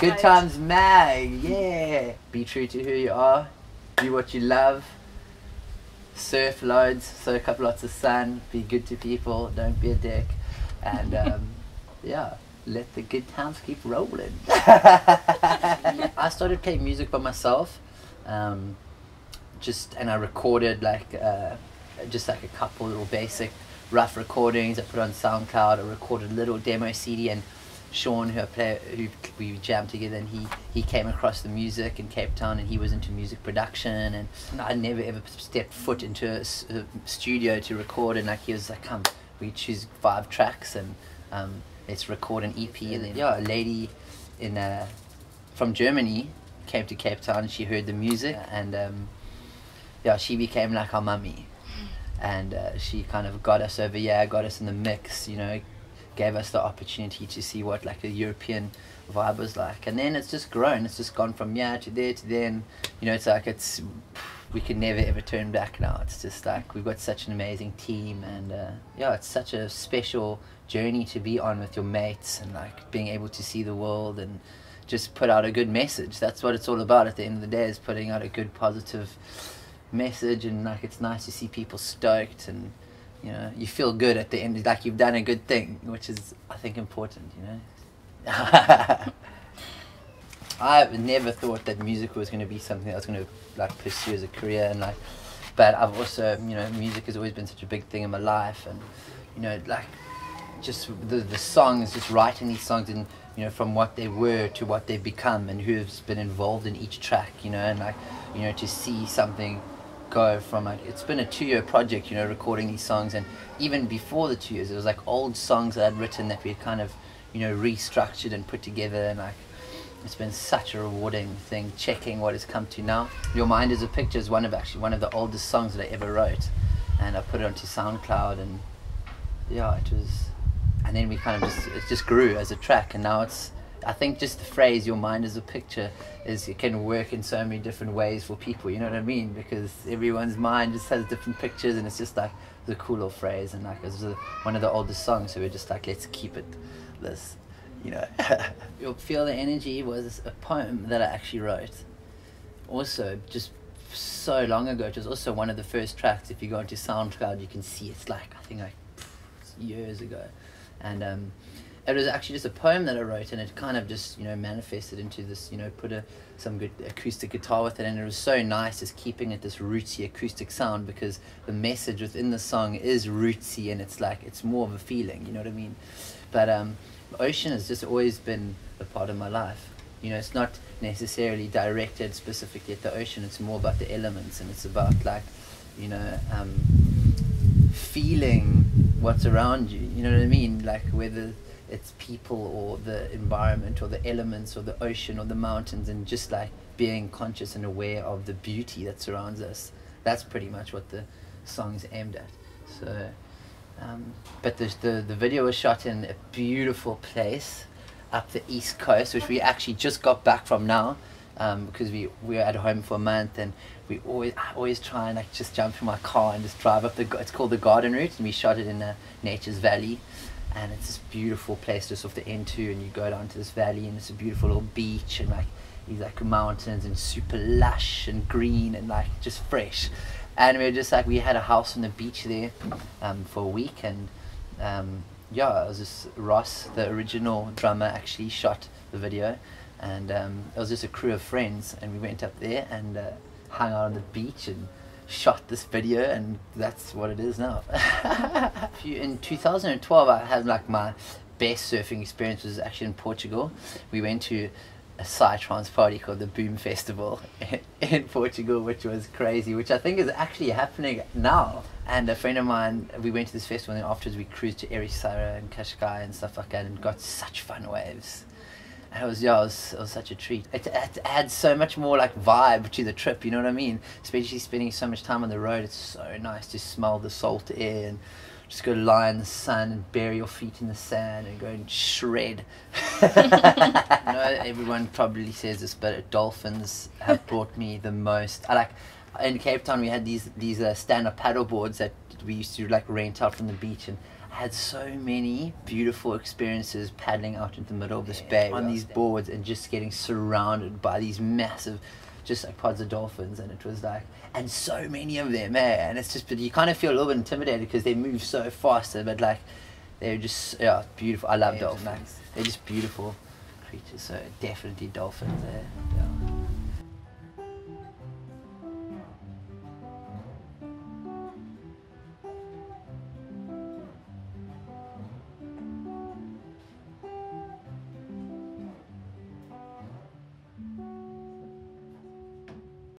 Good Times Mag, yeah. Be true to who you are. Do what you love. Surf loads, soak up lots of sun. Be good to people. Don't be a dick. And yeah, let the good times keep rolling. I started playing music by myself. And I recorded just like a couple little basic rough recordings. I put on SoundCloud. I recorded a little demo CD, and Sean, who we jammed together, and he came across the music in Cape Town, and he was into music production, and I never ever stepped foot into a studio to record, and he was like, come, we choose 5 tracks and let's record an EP. And then a lady from Germany came to Cape Town, and she heard the music, and she became like our mummy, and she kind of got us over here, got us in the mix, gave us the opportunity to see what like a European vibe was like. And then it's just grown, it's just gone from to there to then, it's like we can never ever turn back now. It's just like we've got such an amazing team, and it's such a special journey to be on with your mates, and like being able to see the world and just put out a good message. That's what it's all about at the end of the day, is putting out a good positive message. And like it's nice to see people stoked, and you feel good at the end, like you've done a good thing, which is, I think, important, I never thought that music was going to be something I was going to like pursue as a career, and but I've also, music has always been such a big thing in my life, and like just the songs, just writing these songs, and from what they were to what they've become, and who's been involved in each track, and like to see something go from it's been a 2-year project, recording these songs, and even before the 2 years it was like old songs that I'd written that we had kind of restructured and put together, and like it's been such a rewarding thing checking what has come to now. Your Mind Is a Picture is one of the oldest songs that I ever wrote, and I put it onto SoundCloud, and it was, and then we kind of it just grew as a track, and now I think just the phrase "your mind is a picture" it can work in so many different ways for people, you know what I mean? Because everyone's mind just has different pictures, and it's just like the cool little phrase, and like it was one of the oldest songs, so we're just like, let's keep it this, You'll Feel the Energy was a poem that I actually wrote, also just so long ago. It was also one of the first tracks. If you go onto SoundCloud, you can see it's like, I think years ago, and it was actually just a poem that I wrote, and it kind of just manifested into this, put some good acoustic guitar with it, and it was so nice just keeping it this rootsy acoustic sound, because the message within the song is rootsy, and it's like it's more of a feeling, you know what I mean? But ocean has just always been a part of my life. It's not necessarily directed specifically at the ocean, it's more about the elements, and it's about like feeling what's around you, you know what I mean? Like whether it's people or the environment or the elements or the ocean or the mountains, and just like being conscious and aware of the beauty that surrounds us. That's pretty much what the song's aimed at. So but the video was shot in a beautiful place up the East Coast, which we actually just got back from now, because we were at home for a month, and I always try and like just jump in my car and just drive up it's called the Garden Route, and we shot it in Nature's Valley. And it's this beautiful place just off the N2, and you go down to this valley, and it's a beautiful little beach, and like these like mountains, and super lush and green, and like just fresh. And we were just like, we had a house on the beach there for a week, and it was just Ross, the original drummer, actually shot the video, and it was just a crew of friends, and we went up there and hung out on the beach and shot this video, and that's what it is now. In 2012 I had like my best surfing experience was actually in Portugal. We went to a psytrance party called the Boom Festival in Portugal, which was crazy, which I think is actually happening now. And a friend of mine, we went to this festival, and then afterwards we cruised to Ericeira and Cascais and stuff like that, and got such fun waves. And it was such a treat. It adds so much more like vibe to the trip, you know what I mean? Especially spending so much time on the road, it's so nice to smell the salt air and just go lie in the sun and bury your feet in the sand and go and shred. Everyone probably says this, but dolphins have brought me the most. In Cape Town we had these stand-up paddle boards that we used to like rent out from the beach, and had so many beautiful experiences paddling out into the middle of this bay on these boards and just getting surrounded by these massive, just like pods of dolphins. And it was like, and so many of them, and it's just, but you kind of feel a little bit intimidated because they move so fast, but like they're just beautiful. I love dolphins. They're just beautiful creatures. So definitely dolphins. Yeah.